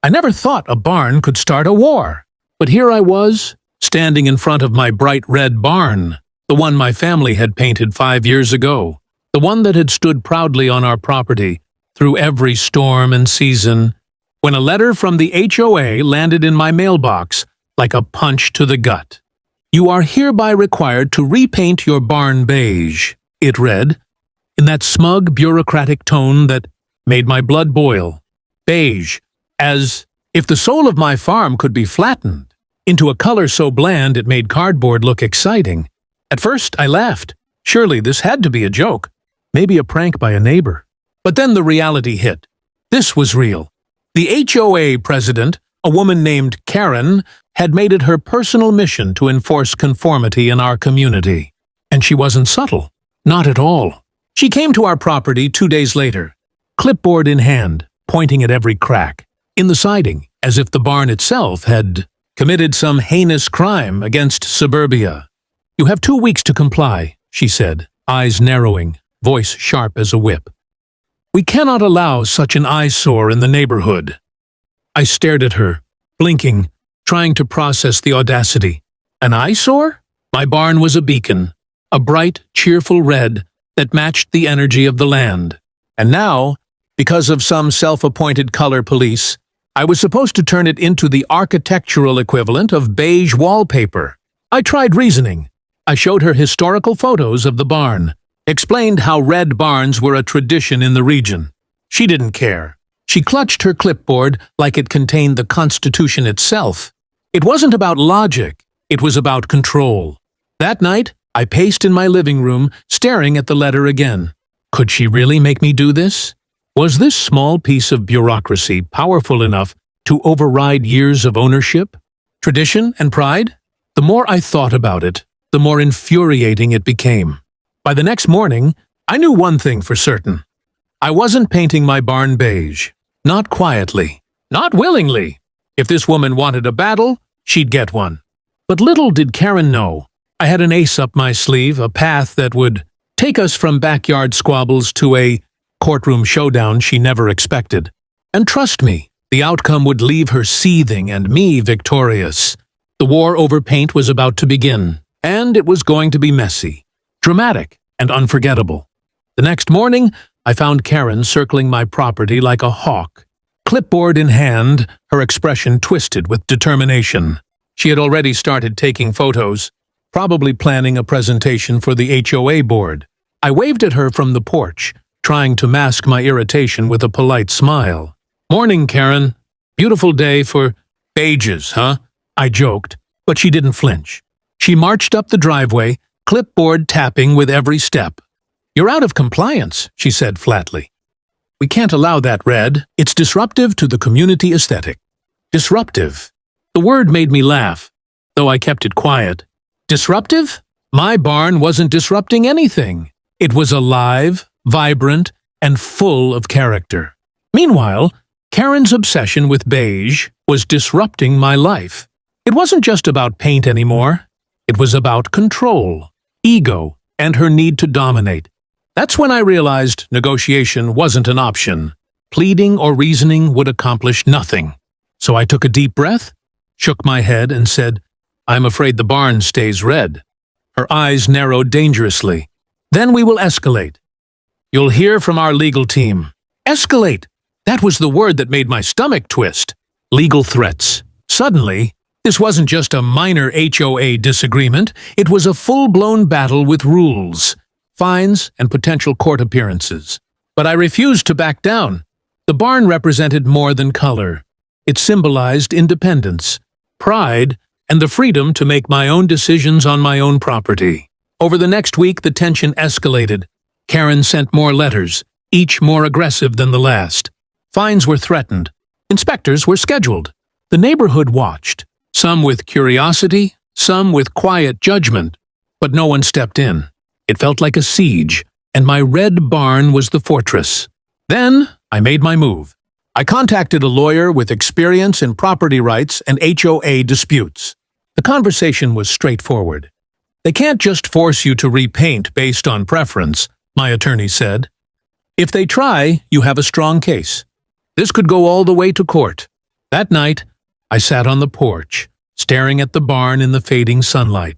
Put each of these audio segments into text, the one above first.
I never thought a barn could start a war. But here I was, standing in front of my bright red barn, the one my family had painted 5 years ago, the one that had stood proudly on our property through every storm and season, when a letter from the HOA landed in my mailbox like a punch to the gut. "You are hereby required to repaint your barn beige," it read, in that smug, bureaucratic tone that made my blood boil. Beige, as if the soul of my farm could be flattened into a color so bland it made cardboard look exciting. At first, I laughed. Surely this had to be a joke, maybe a prank by a neighbor. But then the reality hit. This was real. The HOA president, a woman named Karen, had made it her personal mission to enforce conformity in our community. And she wasn't subtle. Not at all. She came to our property 2 days later, clipboard in hand, pointing at every crack in the siding, as if the barn itself had committed some heinous crime against suburbia. "You have 2 weeks to comply," she said, eyes narrowing, voice sharp as a whip. "We cannot allow such an eyesore in the neighborhood." I stared at her, blinking, trying to process the audacity. An eyesore? My barn was a beacon, a bright, cheerful red that matched the energy of the land. And now, because of some self-appointed color police, I was supposed to turn it into the architectural equivalent of beige wallpaper. I tried reasoning. I showed her historical photos of the barn, explained how red barns were a tradition in the region. She didn't care. She clutched her clipboard like it contained the Constitution itself. It wasn't about logic, it was about control. That night, I paced in my living room, staring at the letter again. Could she really make me do this? Was this small piece of bureaucracy powerful enough to override years of ownership, tradition, and pride? The more I thought about it, the more infuriating it became. By the next morning, I knew one thing for certain. I wasn't painting my barn beige. Not quietly. Not willingly. If this woman wanted a battle, she'd get one. But little did Karen know, I had an ace up my sleeve, a path that would take us from backyard squabbles to a courtroom showdown she never expected. And trust me, the outcome would leave her seething and me victorious. The war over paint was about to begin, and it was going to be messy, dramatic, and unforgettable. The next morning, I found Karen circling my property like a hawk. Clipboard in hand, her expression twisted with determination. She had already started taking photos, probably planning a presentation for the HOA board. I waved at her from the porch, trying to mask my irritation with a polite smile. "Morning, Karen. Beautiful day for beiges, huh?" I joked, but she didn't flinch. She marched up the driveway, clipboard tapping with every step. "You're out of compliance," she said flatly. "We can't allow that, Red. It's disruptive to the community aesthetic." Disruptive. The word made me laugh, though I kept it quiet. Disruptive? My barn wasn't disrupting anything. It was alive, vibrant, and full of character. Meanwhile, Karen's obsession with beige was disrupting my life. It wasn't just about paint anymore. It was about control, ego, and her need to dominate. That's when I realized negotiation wasn't an option. Pleading or reasoning would accomplish nothing. So I took a deep breath, shook my head, and said, "I'm afraid the barn stays red." Her eyes narrowed dangerously. "Then we will escalate. You'll hear from our legal team." Escalate! That was the word that made my stomach twist. Legal threats. Suddenly, this wasn't just a minor HOA disagreement, it was a full-blown battle with rules, fines, and potential court appearances. But I refused to back down. The barn represented more than color. It symbolized independence, pride, and the freedom to make my own decisions on my own property. Over the next week, the tension escalated. Karen sent more letters, each more aggressive than the last. Fines were threatened. Inspectors were scheduled. The neighborhood watched, some with curiosity, some with quiet judgment, but no one stepped in. It felt like a siege, and my red barn was the fortress. Then I made my move. I contacted a lawyer with experience in property rights and HOA disputes. The conversation was straightforward. "They can't just force you to repaint based on preference," my attorney said. "If they try, you have a strong case. This could go all the way to court." That night, I sat on the porch, staring at the barn in the fading sunlight.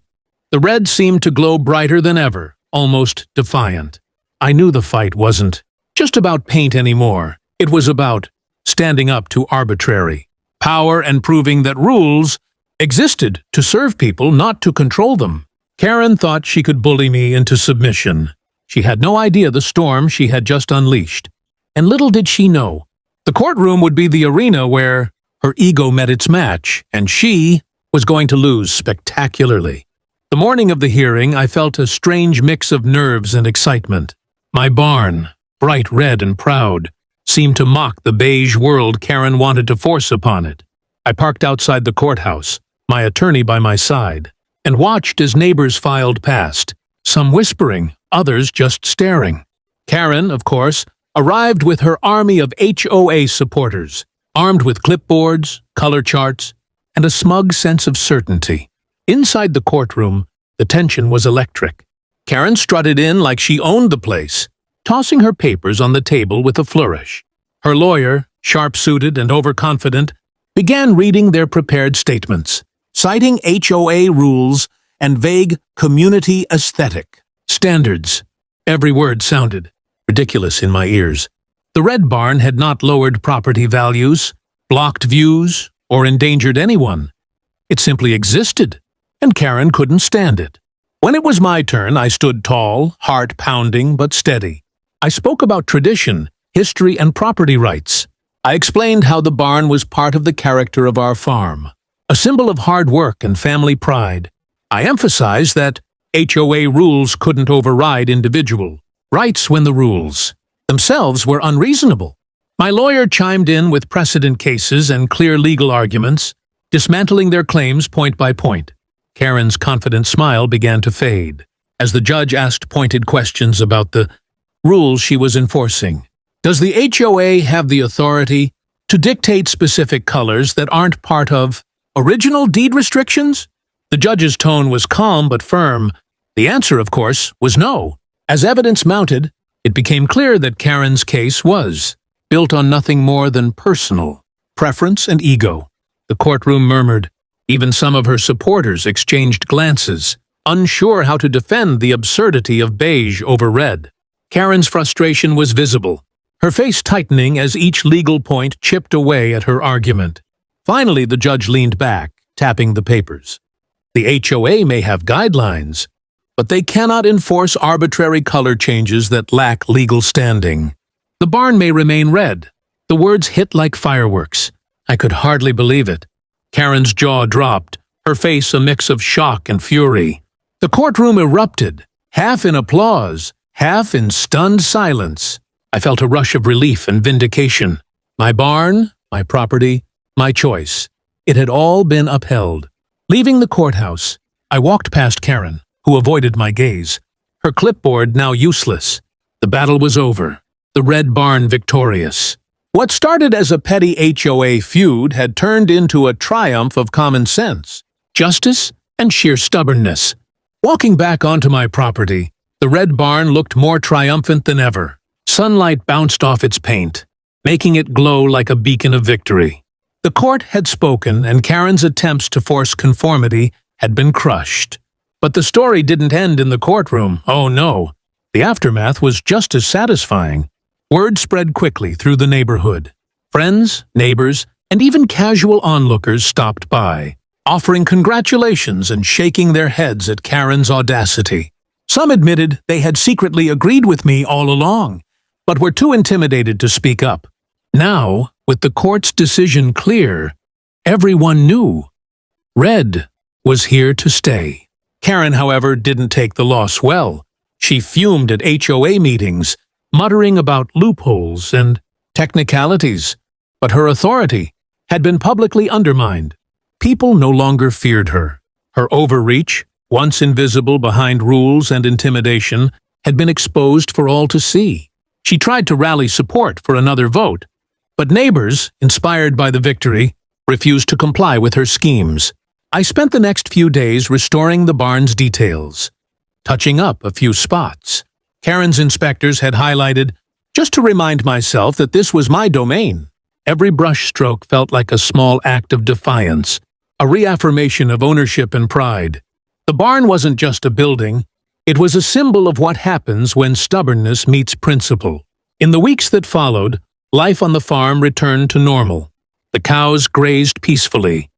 The red seemed to glow brighter than ever, almost defiant. I knew the fight wasn't just about paint anymore. It was about standing up to arbitrary power and proving that rules existed to serve people, not to control them. Karen thought she could bully me into submission. She had no idea the storm she had just unleashed. And little did she know, the courtroom would be the arena where her ego met its match, and she was going to lose spectacularly. The morning of the hearing, I felt a strange mix of nerves and excitement. My barn, bright red and proud, seemed to mock the beige world Karen wanted to force upon it. I parked outside the courthouse, my attorney by my side, and watched as neighbors filed past, some whispering, others just staring. Karen, of course, arrived with her army of HOA supporters, armed with clipboards, color charts, and a smug sense of certainty. Inside the courtroom, the tension was electric. Karen strutted in like she owned the place, tossing her papers on the table with a flourish. Her lawyer, sharp-suited and overconfident, began reading their prepared statements, citing HOA rules and vague community aesthetic standards. Every word sounded ridiculous in my ears. The Red Barn had not lowered property values, blocked views, or endangered anyone. It simply existed, and Karen couldn't stand it. When it was my turn, I stood tall, heart pounding but steady. I spoke about tradition, history, and property rights. I explained how the barn was part of the character of our farm, a symbol of hard work and family pride. I emphasized that HOA rules couldn't override individual rights when the rules themselves were unreasonable. My lawyer chimed in with precedent cases and clear legal arguments, dismantling their claims point by point. Karen's confident smile began to fade as the judge asked pointed questions about the rules she was enforcing. Does the HOA have the authority to dictate specific colors that aren't part of original deed restrictions? The judge's tone was calm but firm. The answer, of course, was no. As evidence mounted, it became clear that Karen's case was built on nothing more than personal preference and ego. The courtroom murmured. Even some of her supporters exchanged glances, unsure how to defend the absurdity of beige over red. Karen's frustration was visible, her face tightening as each legal point chipped away at her argument. Finally, the judge leaned back, tapping the papers. The HOA may have guidelines, but they cannot enforce arbitrary color changes that lack legal standing. The barn may remain red. The words hit like fireworks. I could hardly believe it. Karen's jaw dropped, her face a mix of shock and fury. The courtroom erupted, half in applause, half in stunned silence. I felt a rush of relief and vindication. My barn, my property, my choice. It had all been upheld. Leaving the courthouse, I walked past Karen, who avoided my gaze, her clipboard now useless. The battle was over, the Red Barn victorious. What started as a petty HOA feud had turned into a triumph of common sense, justice, and sheer stubbornness. Walking back onto my property, the Red Barn looked more triumphant than ever. Sunlight bounced off its paint, making it glow like a beacon of victory. The court had spoken, and Karen's attempts to force conformity had been crushed. But the story didn't end in the courtroom. Oh no. The aftermath was just as satisfying. Word spread quickly through the neighborhood. Friends, neighbors, and even casual onlookers stopped by, offering congratulations and shaking their heads at Karen's audacity. Some admitted they had secretly agreed with me all along, but were too intimidated to speak up. Now, with the court's decision clear, everyone knew. Red was here to stay. Karen, however, didn't take the loss well. She fumed at HOA meetings, muttering about loopholes and technicalities, but her authority had been publicly undermined. People no longer feared her. Her overreach, once invisible behind rules and intimidation, had been exposed for all to see. She tried to rally support for another vote, but neighbors, inspired by the victory, refused to comply with her schemes. I spent the next few days restoring the barn's details, touching up a few spots. Karen's inspectors had highlighted, just to remind myself that this was my domain, Every brushstroke felt like a small act of defiance, a reaffirmation of ownership and pride. The barn wasn't just a building, it was a symbol of what happens when stubbornness meets principle. In the weeks that followed, life on the farm returned to normal. The cows grazed peacefully.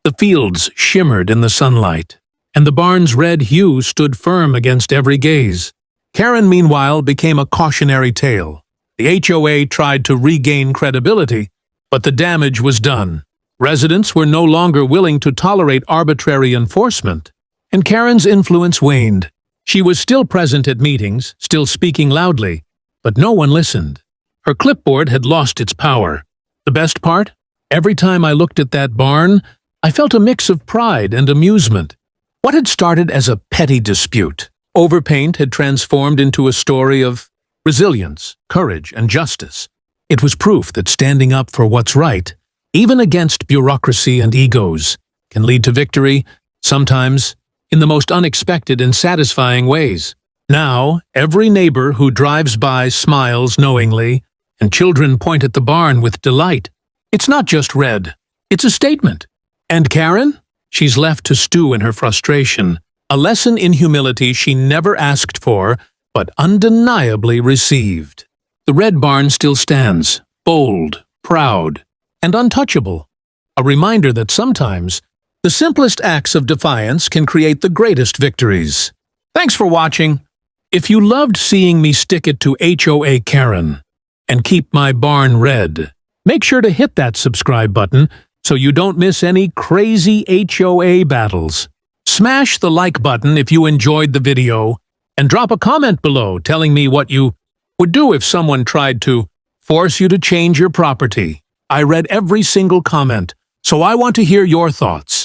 The fields shimmered in the sunlight, and the barn's red hue stood firm against every gaze. Karen, meanwhile, became a cautionary tale. The HOA tried to regain credibility, but the damage was done. Residents were no longer willing to tolerate arbitrary enforcement, and Karen's influence waned. She was still present at meetings, still speaking loudly, but no one listened. Her clipboard had lost its power. The best part? Every time I looked at that barn, I felt a mix of pride and amusement. What had started as a petty dispute, overpaint, had transformed into a story of resilience, courage, and justice. It was proof that standing up for what's right, even against bureaucracy and egos, can lead to victory, sometimes in the most unexpected and satisfying ways. Now, every neighbor who drives by smiles knowingly, and children point at the barn with delight. It's not just red, it's a statement. And Karen? She's left to stew in her frustration, a lesson in humility she never asked for, but undeniably received. The red barn still stands, bold, proud, and untouchable. A reminder that sometimes the simplest acts of defiance can create the greatest victories. Thanks for watching. If you loved seeing me stick it to HOA Karen and keep my barn red, make sure to hit that subscribe button so you don't miss any crazy HOA battles. Smash the like button if you enjoyed the video, and drop a comment below telling me what you would do if someone tried to force you to change your property. I read every single comment, so I want to hear your thoughts.